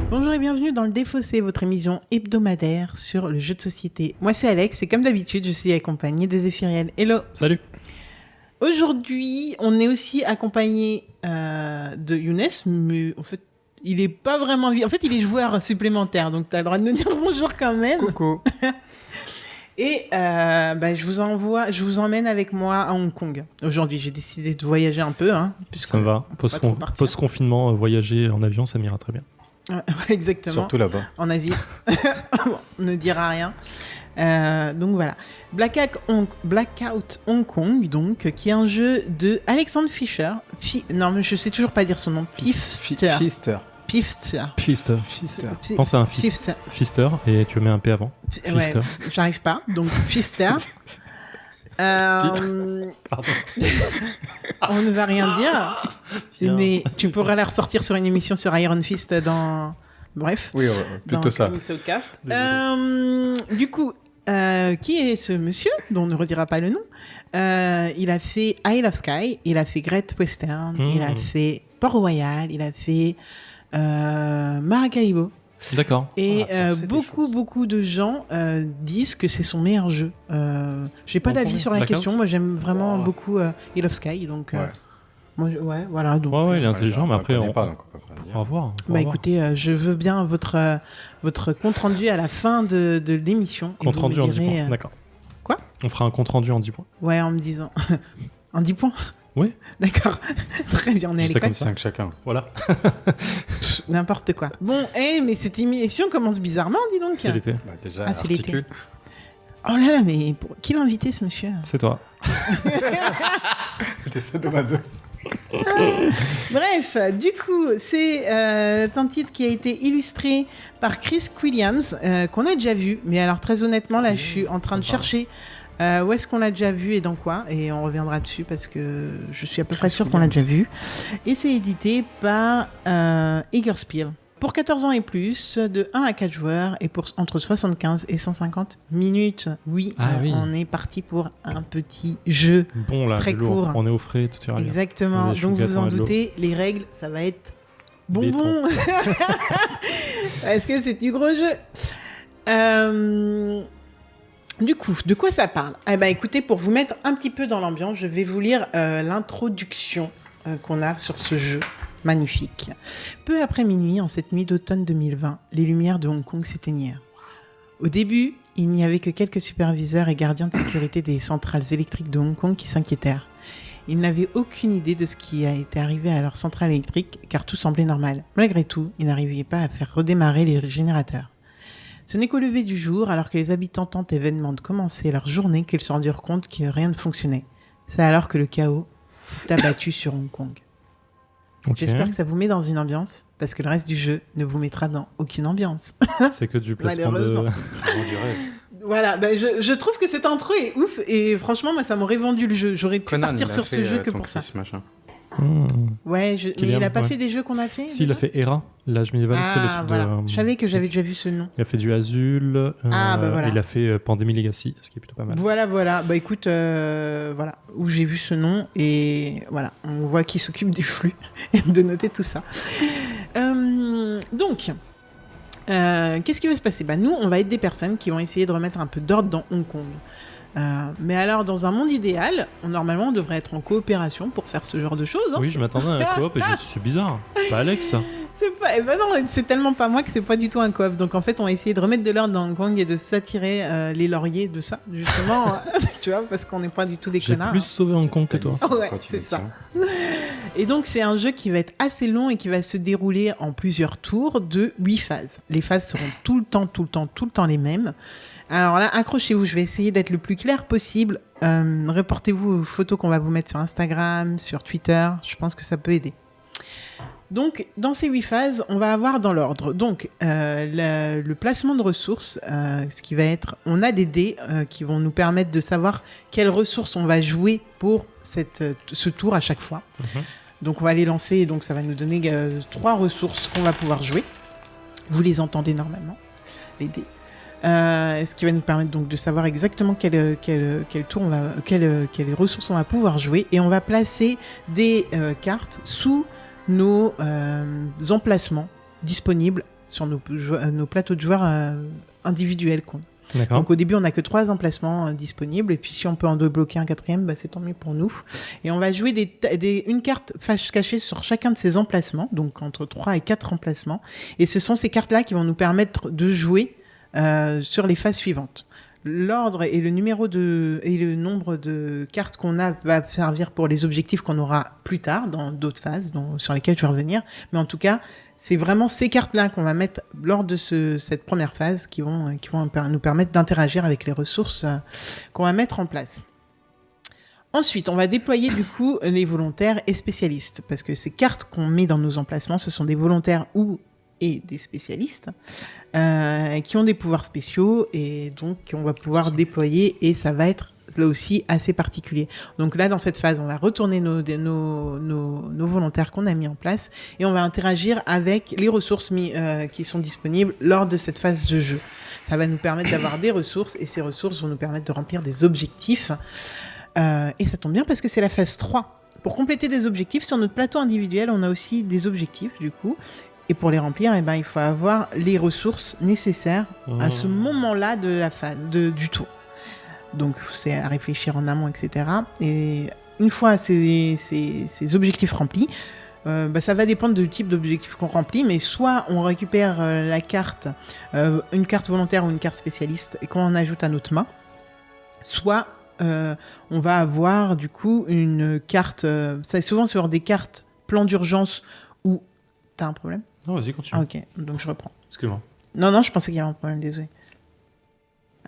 Bonjour et bienvenue dans le Défaussé, votre émission hebdomadaire sur le jeu de société. Moi c'est Alex et comme d'habitude je suis accompagnée de Zéphiriel. Hello. Salut. Aujourd'hui on est aussi accompagné de Younes, mais en fait il est pas vraiment... En fait il est joueur supplémentaire, donc tu as le droit de nous dire bonjour quand même. Coucou. Et je vous emmène avec moi à Hong Kong. Aujourd'hui j'ai décidé de voyager un peu. Ça me va. Post-confinement, voyager en avion, ça m'ira très bien. Ouais, exactement. Surtout là-bas. En Asie. Bon, on ne dira rien. Donc voilà. Blackout Hong Kong, donc, qui est un jeu de Alexandre Fischer. Non, mais je sais toujours pas dire son nom. Pfister. Pense à un Fister et tu mets un P avant. Ouais, j'arrive pas. Donc Pfister. Pardon. On ne va rien dire. Mais tu pourras la ressortir sur une émission sur Iron Fist dans... Bref. Oui, plutôt ça. Du coup, qui est ce monsieur dont on ne redira pas le nom? Il a fait Isle of Skye, il a fait Great Western, il a fait Port-Royal, il a fait Maracaibo. D'accord. Et beaucoup de gens disent que c'est son meilleur jeu. J'ai pas d'avis sur la question. Moi, j'aime vraiment beaucoup Isle of Skye, donc. Moi, voilà. Donc, il est intelligent, mais après, on pourra voir. Écoutez, je veux bien votre compte rendu à la fin de l'émission. Compte rendu en 10 points. D'accord. Quoi ? On fera un compte rendu en 10 points. Ouais, en me disant. En 10 points ? Oui. D'accord. Très bien, on est à l'école. Comme 5 chacun. Voilà. N'importe quoi. Bon, mais cette émission commence bizarrement, dis donc. C'est l'été. Déjà, c'est l'été. Oh là là, mais qui l'a invité, ce monsieur ? C'est toi. C'était sadomaso. Bref, du coup, c'est un titre qui a été illustré par Chris Williams, qu'on a déjà vu. Mais alors, très honnêtement, là, je suis en train de chercher où est-ce qu'on l'a déjà vu et dans quoi. Et on reviendra dessus parce que je suis à peu près sûr qu'on l'a déjà vu. Et c'est édité par Eggerspiel. Pour 14 ans et plus, de 1 à 4 joueurs et pour entre 75 et 150 minutes. Oui, on est parti pour un petit jeu très court. On est au frais, tout ira bien. Exactement, donc vous en doutez, les règles, ça va être bonbon. Est-ce que c'est du gros jeu ? Du coup, de quoi ça parle ? Écoutez, pour vous mettre un petit peu dans l'ambiance, je vais vous lire l'introduction qu'on a sur ce jeu. Magnifique. Peu après minuit, en cette nuit d'automne 2020, les lumières de Hong Kong s'éteignirent. Au début, il n'y avait que quelques superviseurs et gardiens de sécurité des centrales électriques de Hong Kong qui s'inquiétèrent. Ils n'avaient aucune idée de ce qui a été arrivé à leur centrale électrique, car tout semblait normal. Malgré tout, ils n'arrivaient pas à faire redémarrer les générateurs. Ce n'est qu'au lever du jour, alors que les habitants tentent événemment de commencer leur journée, qu'ils se rendirent compte que rien ne fonctionnait. C'est alors que le chaos s'est abattu sur Hong Kong. Okay. J'espère que ça vous met dans une ambiance, parce que le reste du jeu ne vous mettra dans aucune ambiance. C'est que du placement de... Voilà, je trouve que cette intro est ouf, et franchement, moi, ça m'aurait vendu le jeu. J'aurais pu partir sur ce jeu que pour ça. Ouais, mais il a pas fait des jeux qu'on a fait. Si, il a fait Hera, l'âge médiéval. C'est le truc voilà. Je savais que j'avais déjà vu ce nom. Il a fait du Azul. Voilà. Il a fait Pandémie Legacy, ce qui est plutôt pas mal. Voilà. Écoute, voilà, où j'ai vu ce nom et voilà, on voit qu'il s'occupe des flux et de noter tout ça. Donc, qu'est-ce qui va se passer ? Nous, on va être des personnes qui vont essayer de remettre un peu d'ordre dans Hong Kong. Mais alors, dans un monde idéal, normalement, on devrait être en coopération pour faire ce genre de choses. Oui, je m'attendais à un coop et c'est bizarre. C'est pas Alex, ça. Non, c'est tellement pas moi que c'est pas du tout un coop. Donc en fait, on va essayer de remettre de l'ordre dans Hong Kong et de s'attirer les lauriers de ça, justement. Tu vois, parce qu'on n'est pas du tout des connards. J'ai plus sauvé Hong Kong que toi. Ouais, c'est ça. Et donc, c'est un jeu qui va être assez long et qui va se dérouler en plusieurs tours de 8 phases. Les phases seront tout le temps les mêmes. Alors là, accrochez-vous, je vais essayer d'être le plus clair possible. Reportez-vous aux photos qu'on va vous mettre sur Instagram, sur Twitter. Je pense que ça peut aider. Donc, dans ces 8 phases, on va avoir dans l'ordre. Donc, le placement de ressources, ce qui va être... On a des dés qui vont nous permettre de savoir quelles ressources on va jouer pour ce tour à chaque fois. Donc, on va les lancer et donc ça va nous donner 3 ressources qu'on va pouvoir jouer. Vous les entendez normalement, les dés. Ce qui va nous permettre donc de savoir exactement quelle ressources on va pouvoir jouer. Et on va placer des cartes sous nos emplacements disponibles sur nos plateaux de joueurs individuels qu'on a. D'accord. Donc au début, on n'a que 3 emplacements disponibles. Et puis si on peut en débloquer un 4e, c'est tant mieux pour nous. Et on va jouer une carte face cachée sur chacun de ces emplacements, donc entre 3 et 4 emplacements. Et ce sont ces cartes-là qui vont nous permettre de jouer sur les phases suivantes. L'ordre et le nombre de cartes qu'on a va servir pour les objectifs qu'on aura plus tard dans d'autres phases sur lesquelles je vais revenir. Mais en tout cas, c'est vraiment ces cartes-là qu'on va mettre lors de cette première phase qui vont nous permettre d'interagir avec les ressources qu'on va mettre en place. Ensuite, on va déployer du coup les volontaires et spécialistes, parce que ces cartes qu'on met dans nos emplacements, ce sont des volontaires et des spécialistes qui ont des pouvoirs spéciaux et donc qu'on va pouvoir déployer, et ça va être là aussi assez particulier. Donc là, dans cette phase, on va retourner nos volontaires qu'on a mis en place et on va interagir avec les ressources qui sont disponibles lors de cette phase de jeu. Ça va nous permettre d'avoir des ressources, et ces ressources vont nous permettre de remplir des objectifs. Et ça tombe bien parce que c'est la phase 3. Pour compléter des objectifs, sur notre plateau individuel, on a aussi des objectifs du coup. Et pour les remplir, il faut avoir les ressources nécessaires à ce moment-là de la phase du tour. Donc, c'est à réfléchir en amont, etc. Et une fois ces objectifs remplis, ça va dépendre du type d'objectif qu'on remplit, mais soit on récupère la carte, une carte volontaire ou une carte spécialiste, et qu'on en ajoute à notre main, soit on va avoir du coup une carte, ça est souvent sur des cartes plan d'urgence où... T'as un problème ? Non, vas-y, continue. Ok, donc je reprends. Excuse-moi. Non, je pensais qu'il y avait un problème, désolé.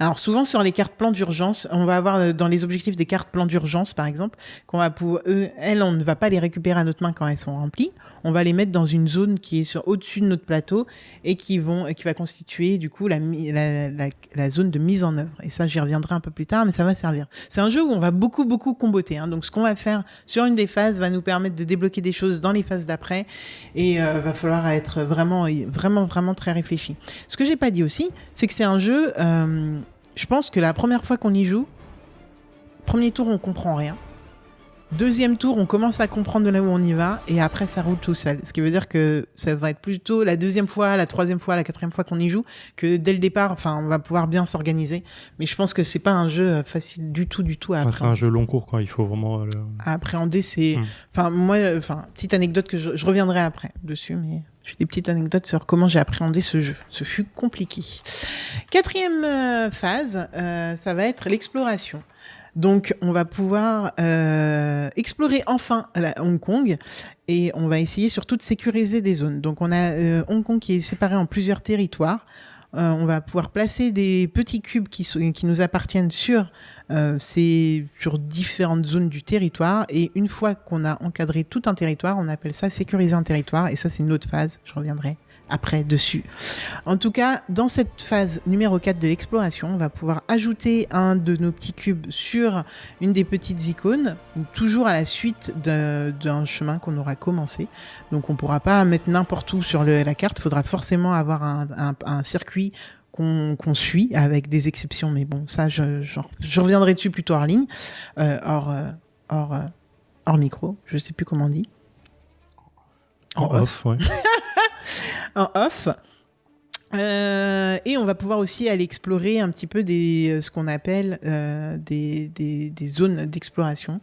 Alors souvent sur les cartes plan d'urgence, on va avoir dans les objectifs des cartes plan d'urgence par exemple, qu'on va pouvoir, on ne va pas les récupérer à notre main quand elles sont remplies, on va les mettre dans une zone qui est au-dessus de notre plateau et qui va constituer du coup la zone de mise en œuvre. Et ça, j'y reviendrai un peu plus tard, mais ça va servir. C'est un jeu où on va beaucoup comboter, hein. Donc ce qu'on va faire sur une des phases va nous permettre de débloquer des choses dans les phases d'après, et va falloir être vraiment très réfléchi. Ce que j'ai pas dit aussi, c'est que c'est un jeu... je pense que la première fois qu'on y joue, premier tour, on comprend rien. Deuxième tour, on commence à comprendre de là où on y va, et après, ça roule tout seul. Ce qui veut dire que ça va être plutôt la deuxième fois, la troisième fois, la quatrième fois qu'on y joue, que dès le départ, on va pouvoir bien s'organiser. Mais je pense que c'est pas un jeu facile du tout à apprendre. C'est un jeu long cours, quoi. Il faut vraiment... À appréhender, c'est... petite anecdote que je reviendrai après dessus, mais... J'ai des petites anecdotes sur comment j'ai appréhendé ce jeu. Ce fut compliqué. 4e phase, ça va être l'exploration. Donc, on va pouvoir explorer enfin Hong Kong, et on va essayer surtout de sécuriser des zones. Donc, on a Hong Kong qui est séparé en plusieurs territoires. On va pouvoir placer des petits cubes qui nous appartiennent sur différentes zones du territoire, et une fois qu'on a encadré tout un territoire, on appelle ça sécuriser un territoire, et ça c'est une autre phase, je reviendrai après dessus. En tout cas, dans cette phase numéro 4 de l'exploration, on va pouvoir ajouter un de nos petits cubes sur une des petites icônes, toujours à la suite d'un chemin qu'on aura commencé. Donc on ne pourra pas mettre n'importe où sur la carte, il faudra forcément avoir un circuit qu'on suit, avec des exceptions, mais bon, ça, je reviendrai dessus plutôt hors ligne, hors micro, je sais plus comment on dit. En off, ouais. En off. Et on va pouvoir aussi aller explorer un petit peu ce qu'on appelle des zones d'exploration,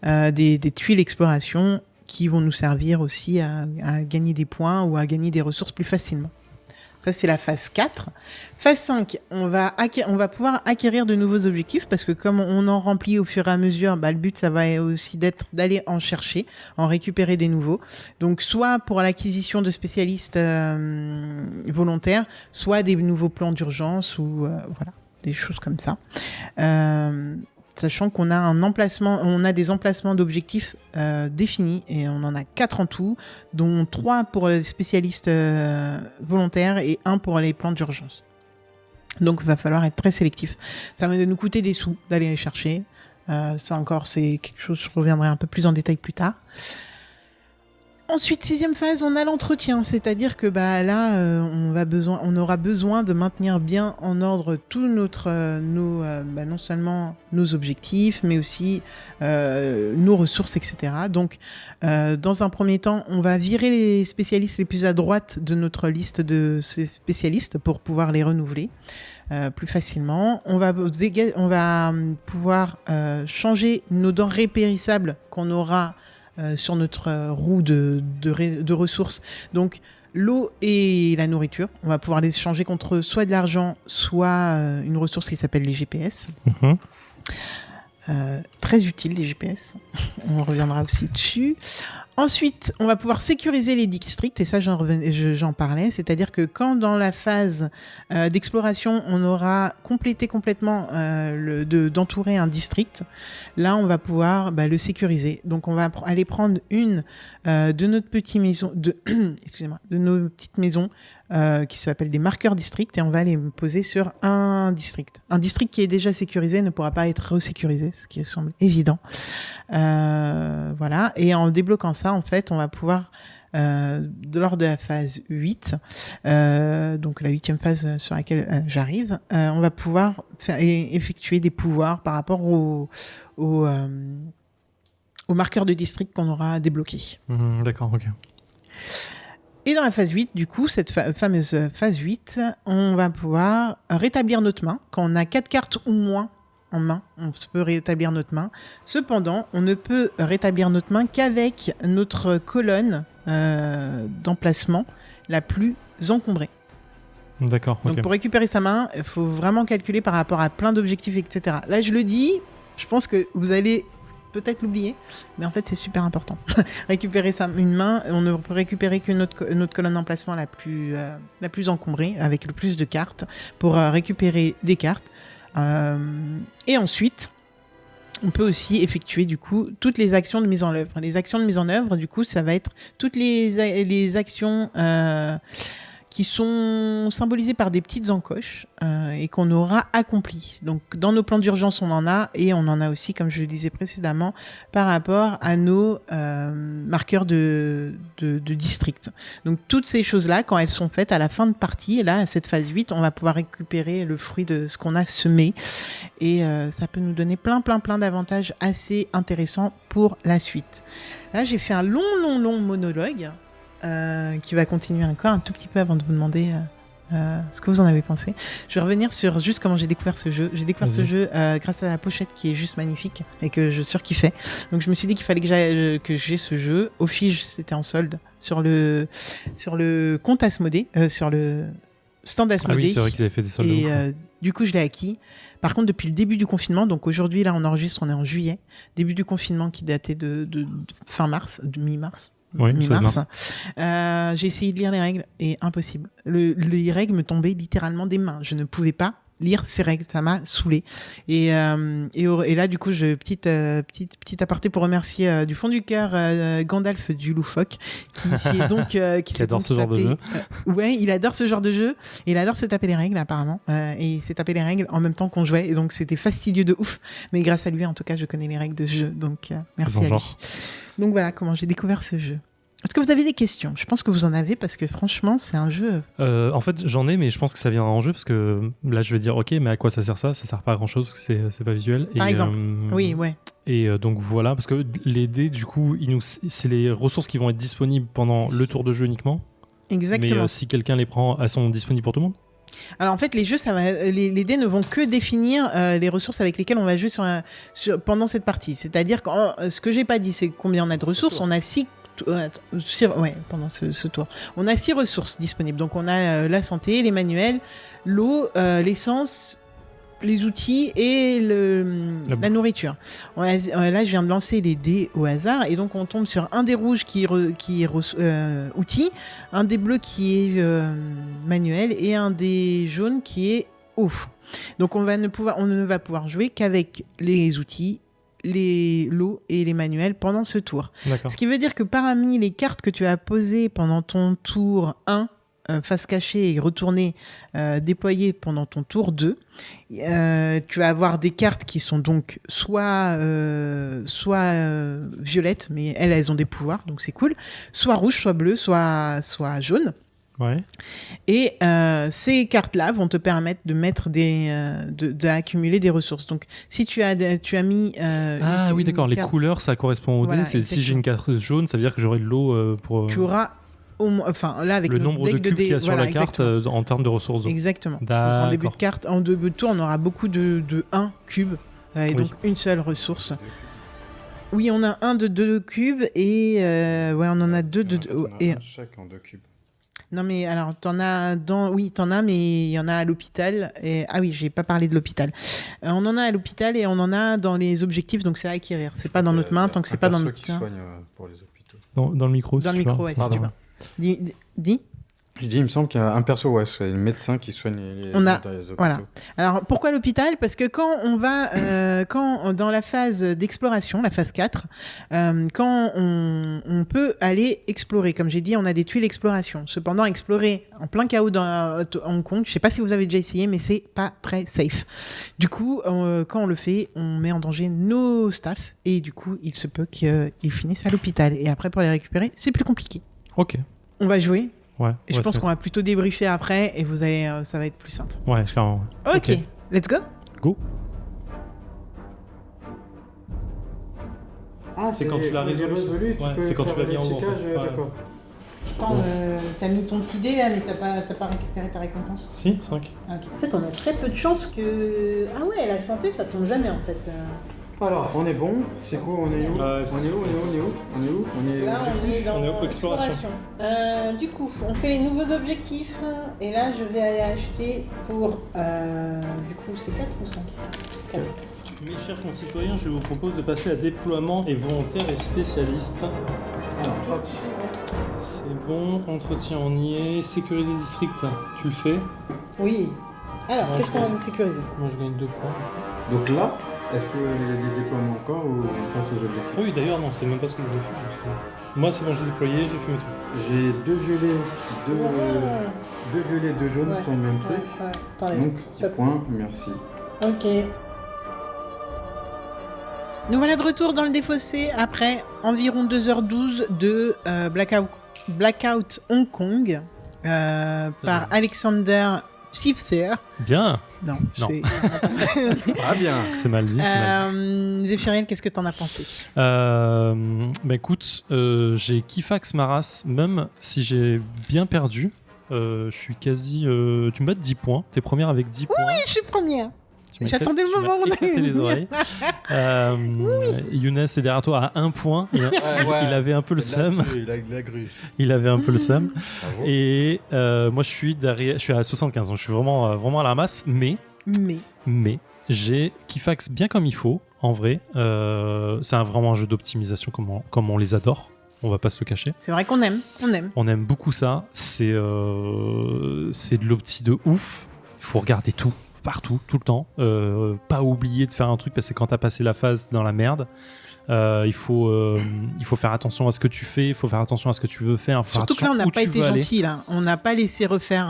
des tuiles d'exploration qui vont nous servir aussi à gagner des points ou à gagner des ressources plus facilement. Ça, c'est la phase 4. Phase 5, on va pouvoir acquérir de nouveaux objectifs, parce que comme on en remplit au fur et à mesure, le but, ça va aussi d'aller en chercher, en récupérer des nouveaux. Donc, soit pour l'acquisition de spécialistes volontaires, soit des nouveaux plans d'urgence, ou des choses comme ça. Sachant qu'on a des emplacements d'objectifs définis, et on en a 4 en tout, dont 3 pour les spécialistes volontaires et 1 pour les plans d'urgence. Donc il va falloir être très sélectif. Ça va nous coûter des sous d'aller les chercher. Ça encore, c'est quelque chose, je reviendrai un peu plus en détail plus tard. Ensuite, 6e phase, on a l'entretien, c'est-à-dire que là, on aura besoin de maintenir bien en ordre tout non seulement nos objectifs, mais aussi nos ressources, etc. Donc, dans un premier temps, on va virer les spécialistes les plus à droite de notre liste de ces spécialistes pour pouvoir les renouveler plus facilement. On va pouvoir changer nos denrées périssables qu'on aura sur notre roue de ressources. Donc, l'eau et la nourriture, on va pouvoir les changer contre soit de l'argent, soit une ressource qui s'appelle les GPS. Très utile, les GPS. On reviendra aussi dessus. Ensuite, on va pouvoir sécuriser les districts, et ça, j'en parlais. C'est-à-dire que quand dans la phase d'exploration, on aura complété complètement d'entourer un district, là, on va pouvoir le sécuriser. Donc, on va aller prendre une de nos petites maisons, de nos petites maisons, qui s'appellent des marqueurs districts, et on va les poser sur un district. Un district qui est déjà sécurisé ne pourra pas être resécurisé, ce qui semble évident. Voilà. Et en débloquant ça, en fait, on va pouvoir, lors de la phase 8, donc la 8e phase sur laquelle j'arrive, on va pouvoir effectuer des pouvoirs par rapport aux marqueurs de district qu'on aura débloqués. D'accord, ok. Et dans la phase 8, du coup, cette fameuse phase 8, on va pouvoir rétablir notre main. Quand on a 4 cartes ou moins en main, on peut rétablir notre main. Cependant, on ne peut rétablir notre main qu'avec notre colonne d'emplacement la plus encombrée. D'accord, ok. Donc pour récupérer sa main, il faut vraiment calculer par rapport à plein d'objectifs, etc. Là, je le dis, je pense que vous allez peut-être l'oublier, mais en fait c'est super important. Récupérer une main, on ne peut récupérer que notre colonne d'emplacement la plus encombrée, avec le plus de cartes, pour récupérer des cartes. Et ensuite, on peut aussi effectuer du coup toutes les actions de mise en œuvre. Les actions de mise en œuvre, du coup, ça va être toutes les actions qui sont symbolisées par des petites encoches et qu'on aura accomplies. Donc, dans nos plans d'urgence, on en a, et on en a aussi, comme je le disais précédemment, par rapport à nos marqueurs de district. Donc, toutes ces choses-là, quand elles sont faites à la fin de partie, et là, à cette phase 8, on va pouvoir récupérer le fruit de ce qu'on a semé, et ça peut nous donner plein d'avantages assez intéressants pour la suite. Là, j'ai fait un long monologue qui va continuer encore un tout petit peu avant de vous demander ce que vous en avez pensé. Je vais revenir sur juste comment j'ai découvert ce jeu. J'ai découvert ce jeu grâce à la pochette qui est juste magnifique et que je surkiffais. Donc je me suis dit qu'il fallait que j'ai ce jeu. Au Fige, c'était en solde sur le compte Asmodée, sur le stand Asmodée. Ah oui, c'est vrai qu'ils avaient fait des soldes. Et du coup, je l'ai acquis. Par contre, depuis le début du confinement, donc aujourd'hui, là, on enregistre, on est en juillet, début du confinement qui datait de fin mars, de mi-mars. Oui, mi-mars. J'ai essayé de lire les règles et impossible. Les règles me tombaient littéralement des mains. Je ne pouvais pas lire ces règles, ça m'a saoulée. Et là, du coup, petit aparté pour remercier du fond du cœur Gandalf du Loufoque, qui adore ce genre de jeu. Ouais, il adore ce genre de jeu. Et il adore se taper les règles, apparemment. Et il s'est tapé les règles en même temps qu'on jouait. Et donc, c'était fastidieux de ouf. Mais grâce à lui, en tout cas, je connais les règles de ce jeu. Donc, merci à lui. Donc voilà comment j'ai découvert ce jeu. Est-ce que vous avez des questions ? Je pense que vous en avez parce que franchement, c'est un jeu... En fait, j'en ai, mais je pense que ça viendra en jeu parce que là, je vais dire, ok, mais à quoi ça sert ça ? Ça sert pas à grand-chose parce que c'est pas visuel. Par exemple, oui, ouais. Et donc voilà, parce que les dés, du coup, c'est les ressources qui vont être disponibles pendant le tour de jeu uniquement. Exactement. Mais si quelqu'un les prend, elles sont disponibles pour tout le monde ? Alors en fait, les jeux, les dés ne vont que définir les ressources avec lesquelles on va jouer pendant cette partie. C'est-à-dire que ce que j'ai pas dit, c'est combien on a de ressources. On a 6 pendant ce tour. On a 6 ressources disponibles. Donc on a la santé, les manuels, l'eau, l'essence, les outils et la nourriture. Là, je viens de lancer les dés au hasard et donc on tombe sur un des rouges qui est outils, un des bleus qui est manuel et un des jaunes qui est eau. Donc on ne va pouvoir jouer qu'avec les outils, l'eau et les manuels pendant ce tour. D'accord. Ce qui veut dire que parmi les cartes que tu as posées pendant ton tour 1, face cachée et retourner déployer pendant ton tour 2. Tu vas avoir des cartes qui sont donc soit violettes, mais elles ont des pouvoirs, donc c'est cool, soit rouge, soit bleu, soit jaune. Ouais. Et ces cartes-là vont te permettre de mettre d'accumuler des ressources. Donc, si tu as mis... oui, d'accord. Les couleurs, ça correspond au dé. Si j'ai une carte jaune, ça veut dire que j'aurai de l'eau pour... Tu auras... là, avec le nombre de cubes qu'il y a sur la carte en termes de ressources d'eau. Exactement. Donc, en début de tour, on aura beaucoup de 1 cube et donc une seule ressource. Oui, on a un de 2 cubes et on en a 2 de... et chaque en 2 cubes. Non mais alors t'en as mais il y en a à l'hôpital j'ai pas parlé de l'hôpital. On en a à l'hôpital et on en a dans les objectifs, donc c'est à acquérir. C'est pas dans notre main tant que c'est pas dans notre main. Pour les hôpitaux. Dans le micro. Dans le micro, ouais, si tu veux. Dis. Je dis, il me semble qu'il y a un perso, c'est le médecin qui soigne les hôpitaux. Voilà. Alors, pourquoi l'hôpital ? Parce que quand on va, dans la phase d'exploration, la phase 4, quand on peut aller explorer, comme j'ai dit, on a des tuiles exploration. Cependant, explorer en plein chaos dans Hong Kong, je sais pas si vous avez déjà essayé, mais c'est pas très safe. Du coup, quand on le fait, on met en danger nos staffs et du coup, il se peut qu'ils finissent à l'hôpital. Et après, pour les récupérer, c'est plus compliqué. Ok. On va jouer. Ouais, et je pense qu'on va plutôt débriefer après et ça va être plus simple. Ouais, clairement. Ok, let's go. Go. Ah, c'est quand tu l'as résolu. C'est quand tu l'as mis en haut. D'accord. T'as mis ton petit dé là, mais t'as pas récupéré ta récompense. Si, 5. Okay. En fait, on a très peu de chances que... Ah ouais, la santé, ça tombe jamais en fait. Alors, on est bon. C'est quoi? On est où? Là, on est dans exploration. Du coup, on fait les nouveaux objectifs. Et là, je vais aller acheter pour... du coup, c'est 4 ou 5 4. Mes chers concitoyens, je vous propose de passer à déploiement et volontaire et spécialiste. Alors, c'est bon. Entretien, on y est. Sécuriser district, tu le fais? Oui. Alors, qu'est-ce qu'on va sécuriser? Moi, je gagne 2 points. Donc là, est-ce qu'il y a des déploiements encore ou on passe aux objectifs? Oui, d'ailleurs, non, c'est même pas ce que je voulais faire. Moi, c'est bon, j'ai déployé, j'ai fait mes trucs. J'ai 2 violets, 2 jaunes sur le même truc. Donc, petit point, merci. Ok. Nous voilà de retour dans le défaussé après environ 2h12 de Blackout Hong Kong par Alexander Fifser. Bien. Non. C'est... Ah bien. C'est mal dit. Zéphirine, qu'est-ce que t'en as pensé? Écoute, j'ai Kifax Maras, même si j'ai bien perdu. Je suis quasi... tu me bats de 10 points. T'es première avec 10 points. Oui, je suis première. J'attendais le moment où on allait les oreilles. Younes est derrière toi à 1 point. Il avait un peu le seum. Il avait un peu le seum. Et moi, je suis à 75. Donc je suis vraiment à la ramasse. Mais j'ai Kifax bien comme il faut. En vrai, c'est vraiment un jeu d'optimisation comme on les adore. On va pas se le cacher. C'est vrai qu'on aime. On aime beaucoup ça. C'est de l'opti de ouf. Il faut regarder tout. Partout, tout le temps. Pas oublier de faire un truc parce que quand t'as passé la phase dans la merde, il faut faire attention à ce que tu fais, il faut faire attention à ce que tu veux faire. Surtout que là, on n'a pas été gentil, là. On n'a pas laissé refaire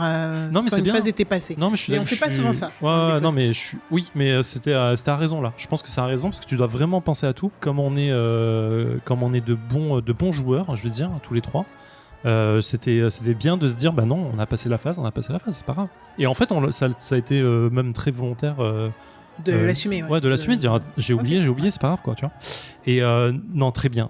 non, mais quand c'est une bien. phase était passée. Non, mais on fait pas souvent ça. Non, mais c'était à raison là. Je pense que c'est à raison parce que tu dois vraiment penser à tout. Comme on est de bons joueurs, je veux dire, tous les trois. C'était bien de se dire bah non, on a passé la phase, c'est pas grave. Et en fait ça a été même très volontaire de l'assumer. Ouais, de l'assumer, de dire j'ai oublié, c'est pas grave quoi, tu vois. Et non, très bien.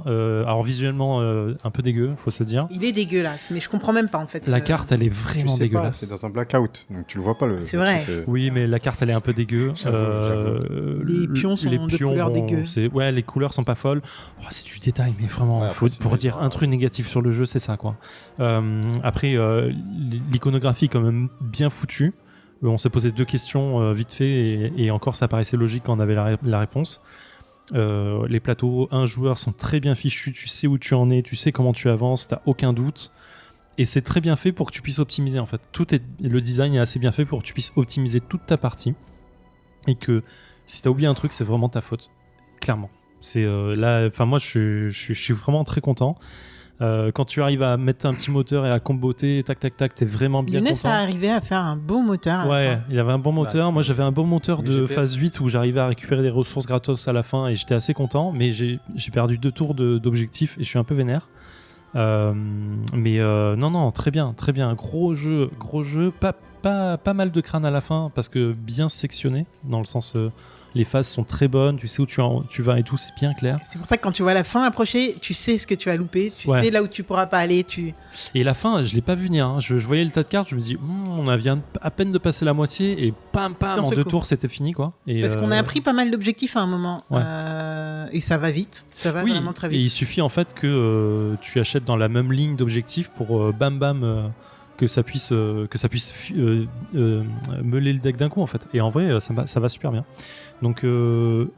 Alors visuellement un peu dégueu, faut se le dire. Il est dégueulasse, mais je comprends même pas en fait. La carte, elle est vraiment dégueulasse. C'est dans un blackout, donc tu le vois pas le. C'est vrai. Oui, mais la carte, elle est un peu dégueu. Les pions sont de couleur dégueu. Les couleurs sont pas folles. Oh, c'est du détail, mais vraiment, pour dire un truc négatif sur le jeu, c'est ça quoi. Après, l'iconographie est quand même bien foutue. On s'est posé 2 questions vite fait et encore ça paraissait logique quand on avait la réponse. Les plateaux 1 joueur sont très bien fichus, tu sais où tu en es, tu sais comment tu avances, t'as aucun doute. Et c'est très bien fait pour que tu puisses optimiser en fait. Le design est assez bien fait pour que tu puisses optimiser toute ta partie. Et que si t'as oublié un truc, c'est vraiment ta faute. Clairement. C'est moi je suis vraiment très content. Quand tu arrives à mettre un petit moteur et à comboter, tac, tac, tac, t'es vraiment bien Younes content. a arrivé à faire un beau moteur. À la Ouais, fin. il avait un bon moteur. Moi, j'avais un bon moteur Mais de j'ai phase 8 où j'arrivais à récupérer des ressources gratos à la fin et j'étais assez content. Mais j'ai perdu 2 tours d'objectif et je suis un peu vénère. Non, très bien. Gros jeu. Pas mal de crâne à la fin parce que bien sectionné dans le sens. Les phases sont très bonnes, tu sais où tu vas et tout, c'est bien clair. C'est pour ça que quand tu vois la fin approcher, tu sais ce que tu as loupé, tu Ouais. sais là où tu pourras pas aller. Et la fin, je l'ai pas vu venir. Hein. Je voyais le tas de cartes, je me dis, on vient à peine de passer la moitié et pam, D'un en seul 2 coup. tours, c'était fini quoi. Et Parce qu'on a appris pas mal d'objectifs à un moment. Ouais. Et ça va vite, ça va vraiment très et vite. il suffit en fait que tu achètes dans la même ligne d'objectifs pour que ça puisse meuler le deck d'un coup en fait. Et en vrai, ça va super bien. Donc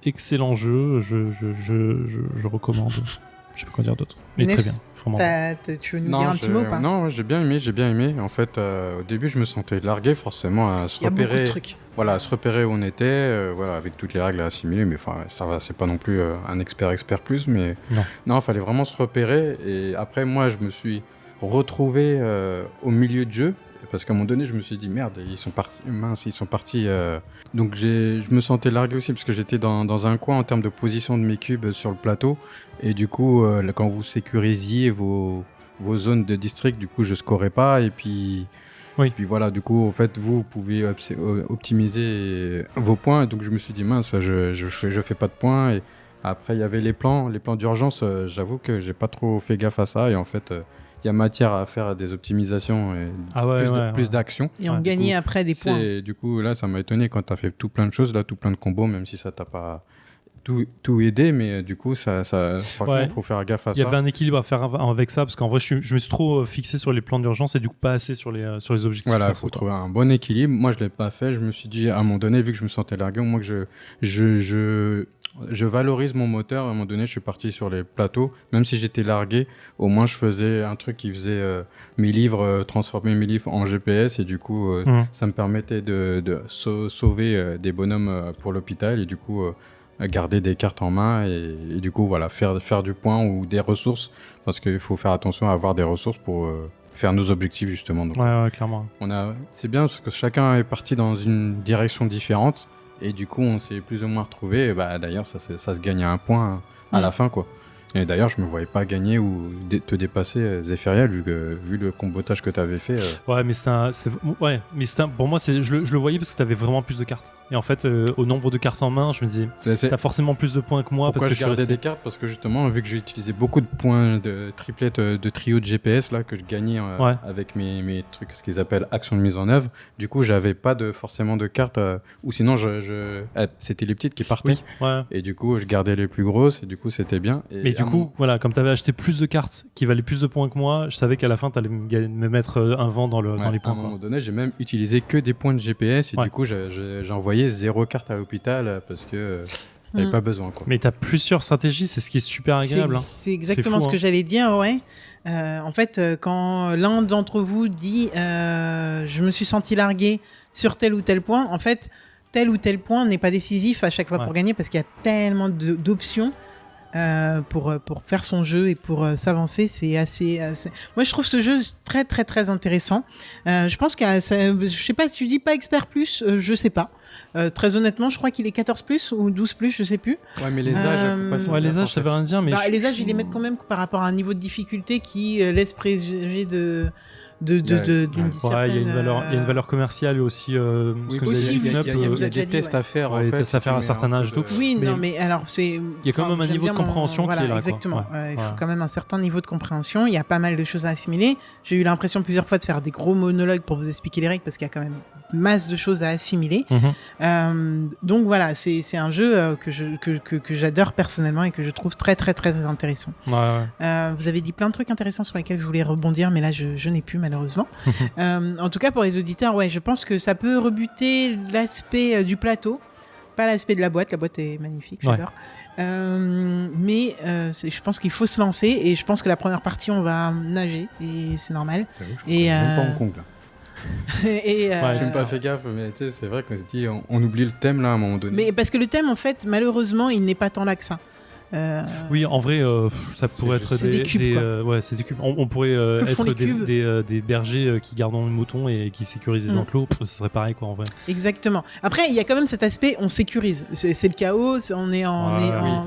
excellent jeu, je recommande. Je sais pas quoi dire d'autre. Mais Inès, très bien, vraiment. Tu veux nous dire un petit mot ou pas? Non, j'ai bien aimé. En fait, au début, je me sentais largué forcément à se Il y a beaucoup repérer. de trucs. Voilà, à se repérer où on était, voilà, avec toutes les règles à assimiler. Mais enfin, ça va, c'est pas non plus un expert plus, mais non, il fallait vraiment se repérer. Et après, moi, je me suis retrouvé au milieu de jeu. Parce qu'à un moment donné, je me suis dit, merde, ils sont partis. Donc je me sentais largué aussi, parce que j'étais dans un coin en termes de position de mes cubes sur le plateau. Et du coup, quand vous sécurisiez vos zones de district, du coup, je scorais pas. Et puis, voilà, du coup, en fait, vous pouvez optimiser vos points. Et donc, je me suis dit, mince, je fais pas de points. Et après, il y avait les plans d'urgence. J'avoue que j'ai pas trop fait gaffe à ça. Et en fait... il y a matière à faire des optimisations et plus d'actions. Et on gagnait après des points. Du coup, là, ça m'a étonné quand tu as fait tout plein de choses, là, tout plein de combos, même si ça t'a pas tout aidé, mais du coup, franchement, il faut faire gaffe à ça. Il y avait un équilibre à faire avec ça, parce qu'en vrai, je me suis trop fixé sur les plans d'urgence et du coup, pas assez sur les objectifs. Voilà, il faut trouver un bon équilibre. Moi, je ne l'ai pas fait. Je me suis dit, à un moment donné, vu que je me sentais largué, au moins que je valorise mon moteur. À un moment donné, je suis parti sur les plateaux. Même si j'étais largué, au moins, je faisais un truc qui faisait mes livres, transformer mes livres en GPS. Et du coup, ça me permettait de sauver des bonhommes pour l'hôpital. Et du coup, garder des cartes en main. Et du coup, voilà, faire du point ou des ressources. Parce qu'il faut faire attention à avoir des ressources pour faire nos objectifs, justement. Donc, ouais, clairement. C'est bien parce que chacun est parti dans une direction différente. Et du coup, on s'est plus ou moins retrouvés. D'ailleurs, ça se gagne à un point à la fin, quoi. Et d'ailleurs, je me voyais pas gagner ou te dépasser, Zephyria, vu le combotage que tu avais fait. Ouais, mais pour moi, je le voyais parce que tu avais vraiment plus de cartes. Et en fait, au nombre de cartes en main, je me disais, t'as forcément plus de points que moi. Pourquoi parce que je gardais des cartes? Parce que justement, vu que j'ai utilisé beaucoup de points de triplettes de trio de GPS là, que je gagnais avec mes trucs, ce qu'ils appellent actions de mise en œuvre, du coup, j'avais pas forcément de cartes. Ou sinon, c'était les petites qui partaient. Oui, ouais. Et du coup, je gardais les plus grosses. Et du coup, c'était bien. Mais du coup, voilà, comme tu avais acheté plus de cartes qui valaient plus de points que moi, je savais qu'à la fin, tu allais me mettre un vent dans les points. À un moment donné, j'ai même utilisé que des points de GPS. Et du coup, j'ai envoyé 0 carte à l'hôpital parce que j'avais pas besoin, quoi. Mais tu as plusieurs stratégies, c'est ce qui est super agréable. C'est exactement ce que j'allais dire, ouais. En fait, quand l'un d'entre vous dit je me suis senti largué sur tel ou tel point, en fait, tel ou tel point n'est pas décisif à chaque fois pour gagner parce qu'il y a tellement d'options. Pour faire son jeu et pour s'avancer, c'est assez... Moi, je trouve ce jeu très, très, très intéressant. Je pense que, je sais pas si tu dis pas expert plus, je sais pas. Très honnêtement, je crois qu'il est 14 plus ou 12 plus, je sais plus. Ouais, mais les âges, les âges, ça veut rien dire. Mais les âges, ils les mettent quand même par rapport à un niveau de difficulté qui laisse préjuger d'une certaine... Il y a une valeur commerciale aussi. Il y a des tests à faire. Des tests à faire à un certain âge. Oui, non, mais alors c'est... Il y a quand même un niveau de compréhension qui est là. Exactement. Il faut quand même un certain niveau de compréhension. Il y a pas mal de choses à assimiler. J'ai eu l'impression plusieurs fois de faire des gros monologues pour vous expliquer les règles parce qu'il y a quand même masse de choses à assimiler. Donc voilà, c'est un jeu que j'adore personnellement et que je trouve très, très, très, très intéressant. Vous avez dit plein de trucs intéressants sur lesquels je voulais rebondir, mais là, je n'ai plus malheureusement. En tout cas, pour les auditeurs, je pense que ça peut rebuter l'aspect du plateau, pas l'aspect de la boîte. La boîte est magnifique, j'adore. Mais je pense qu'il faut se lancer et je pense que la première partie, on va nager et c'est normal. Et même pas Hong Kong, là. J'ai pas fait gaffe, mais tu sais, c'est vrai qu'on s'est dit, on oublie le thème là à un moment donné. Mais parce que le thème, en fait, malheureusement, il n'est pas tant là que ça. Oui, en vrai, ça pourrait être des cubes, ouais, c'est des cubes. On pourrait être des bergers qui gardent les moutons et qui sécurisent les enclos. Ce serait pareil, quoi, en vrai. Exactement. Après, il y a quand même cet aspect, on sécurise. C'est le chaos,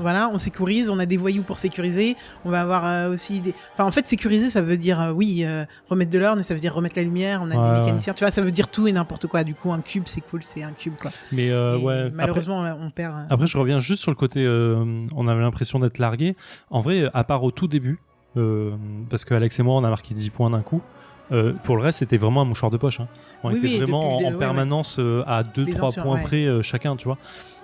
voilà, on sécurise, on a des voyous pour sécuriser. On va avoir aussi des... Enfin, en fait, sécuriser, ça veut dire, remettre de l'ordre, mais ça veut dire remettre la lumière, on a des mécaniciens, tu vois, ça veut dire tout et n'importe quoi. Du coup, un cube, c'est cool, c'est un cube, quoi. Mais malheureusement, on perd... Après, je reviens juste sur le côté, on avait l'impression d'être largué. En vrai, à part au tout début, parce qu'Alex et moi, on a marqué 10 points d'un coup, pour le reste, c'était vraiment un mouchoir de poche. Hein. On était vraiment en permanence à 2-3 points près chacun, tu vois.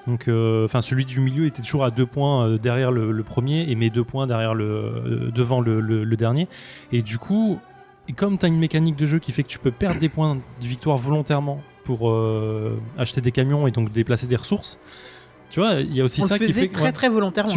Donc, celui du milieu était toujours à 2 points derrière le premier et mes 2 points derrière devant le dernier. Et du coup, comme tu as une mécanique de jeu qui fait que tu peux perdre des points de victoire volontairement pour acheter des camions et donc déplacer des ressources, tu vois, il y a aussi ça qui fait très très volontairement.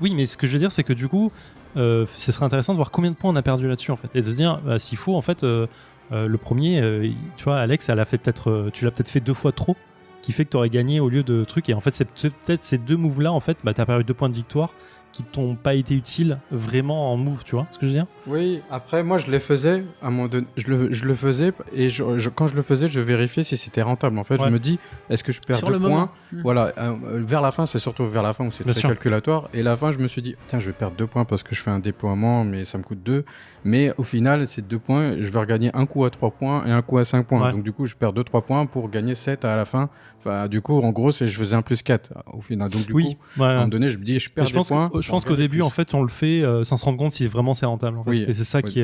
Mais ce que je veux dire, c'est que du coup, ce serait intéressant de voir combien de points on a perdu là-dessus en fait, et de se dire s'il faut en fait le premier, tu vois, Alex, tu l'as peut-être fait 2 fois trop, qui fait que tu aurais gagné au lieu de trucs, et en fait c'est peut-être ces 2 moves là en fait, t'as perdu 2 points de victoire qui t'ont pas été utiles vraiment en move, tu vois ce que je veux dire? Oui, après moi je les faisais à un moment donné, je le faisais et quand je le faisais, je vérifiais si c'était rentable. En fait, je me dis est-ce que je perds 2 points? Voilà, vers la fin, c'est surtout vers la fin où c'est très calculatoire. Et la fin, je me suis dit tiens, je vais perdre 2 points parce que je fais un déploiement, mais ça me coûte 2. Mais au final, ces 2 points, je vais regagner un coup à 3 points et un coup à 5 points. Donc du coup, je perds 2-3 points pour gagner 7 à la fin. Enfin, du coup, en gros, je faisais un plus 4 au final. Donc du coup, à un moment donné, je me dis je perds des points. Je pense qu'au début, en fait, on le fait sans se rendre compte si vraiment c'est rentable. En fait. Et c'est ça qui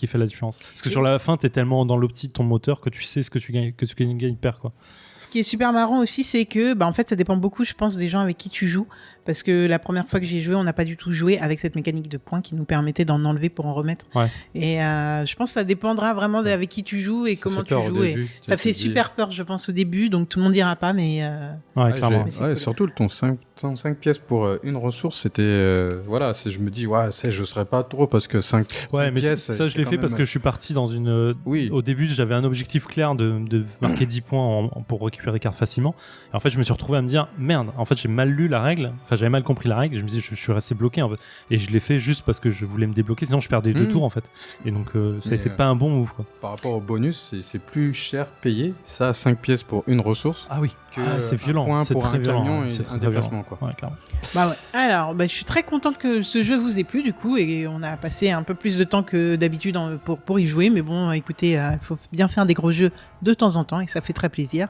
fait la différence. Parce que sur la fin, t'es tellement dans l'optique de ton moteur que tu sais ce que tu gagnes, perds, quoi. Ce qui est super marrant aussi, c'est que, en fait, ça dépend beaucoup, je pense, des gens avec qui tu joues. Parce que la première fois que j'ai joué, on n'a pas du tout joué avec cette mécanique de points qui nous permettait d'en enlever pour en remettre. Et je pense que ça dépendra vraiment avec qui tu joues et comment tu joues. Et ça fait super peur, je pense, au début. Donc tout le monde dira pas, mais... clairement. Cool. Surtout ton 5 pièces pour une ressource, c'était... je me dis, je serais pas trop parce que 5 pièces... Ça, je l'ai fait parce que je suis parti dans une... Au début, j'avais un objectif clair de marquer 10 points pour récupérer des cartes facilement. Et en fait, je me suis retrouvé à me dire, merde, en fait, j'ai mal lu la règle. Enfin, j'avais mal compris la règle, je me disais, je suis resté bloqué en fait. Et je l'ai fait juste parce que je voulais me débloquer, sinon je perdais 2 tours en fait. Et donc ça a été pas un bon move, quoi. Par rapport au bonus, c'est plus cher payé, ça 5 pièces pour une ressource. Ah oui, c'est violent, c'est très violent, c'est un déplacement, quoi. Ouais, clairement. Alors, je suis très contente que ce jeu vous ait plu du coup, et on a passé un peu plus de temps que d'habitude pour y jouer, mais bon, écoutez, il faut bien faire des gros jeux de temps en temps et ça fait très plaisir.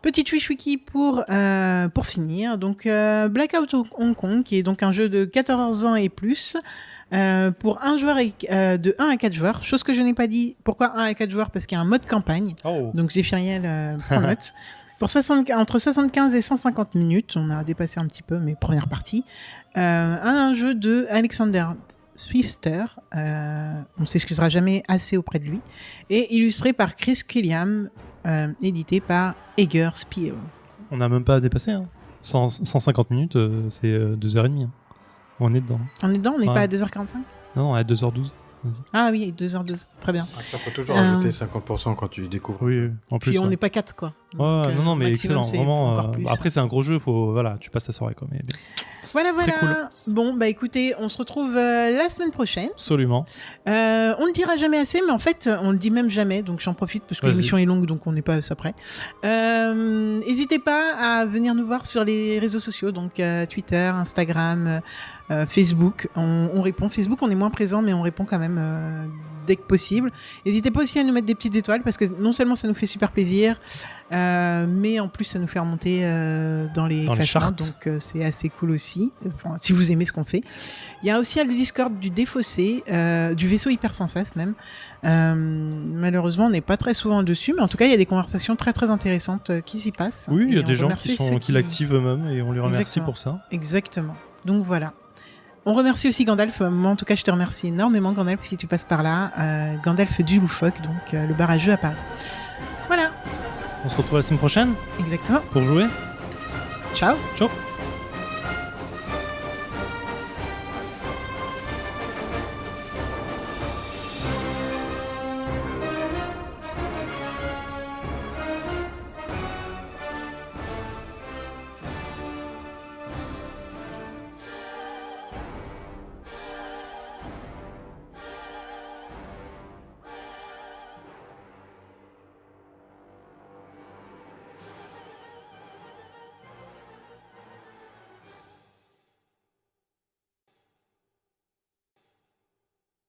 Petit Twitch-Wiki pour finir. Donc, Blackout Hong Kong, qui est donc un jeu de 14 ans et plus, pour un joueur de 1 à 4 joueurs. Chose que je n'ai pas dit. Pourquoi 1 à 4 joueurs? Parce qu'il y a un mode campagne. Donc, Zéphiriel prend note. Pour entre 75 et 150 minutes. On a dépassé un petit peu, mais première partie. Un jeu de Alexander Swifter, on s'excusera jamais assez auprès de lui, et illustré par Chris Killiam, édité par Egger Spiel. On n'a même pas dépassé, hein. 150 minutes, c'est 2h30. Hein. On est dedans. On est dedans, on n'est pas à 2h45 ? Non, à 2h12. Vas-y. Ah oui, 2h12, très bien. Il faut toujours ajouter 50% quand tu découvres. Oui, en plus. Puis on n'est pas 4, quoi. Donc, non, mais excellent, vraiment. Après, c'est un gros jeu, tu passes ta soirée, quoi. Mais... Voilà. Cool. Bon, écoutez, on se retrouve la semaine prochaine. Absolument. On le dira jamais assez, mais en fait, on le dit même jamais, donc j'en profite parce que l'émission est longue, donc on n'est pas à ça près. N'hésitez pas à venir nous voir sur les réseaux sociaux, donc Twitter, Instagram, Facebook. On répond. Facebook, on est moins présent, mais on répond quand même dès que possible. N'hésitez pas aussi à nous mettre des petites étoiles, parce que non seulement ça nous fait super plaisir, mais en plus ça nous fait remonter dans les classements, donc c'est assez cool aussi, si vous aimez ce qu'on fait. Il y a aussi le Discord du Défaussé, du vaisseau Hypersensas même. Malheureusement on n'est pas très souvent dessus, mais en tout cas il y a des conversations très très intéressantes qui s'y passent. Oui, il y a des gens qui l'activent eux-mêmes et on les remercie pour ça. Exactement, donc voilà. On remercie aussi Gandalf. Moi, en tout cas, je te remercie énormément, Gandalf, si tu passes par là. Gandalf du Loufoque, donc le bar à jeu à Paris. Voilà. On se retrouve la semaine prochaine. Exactement. Pour jouer. Ciao. Ciao.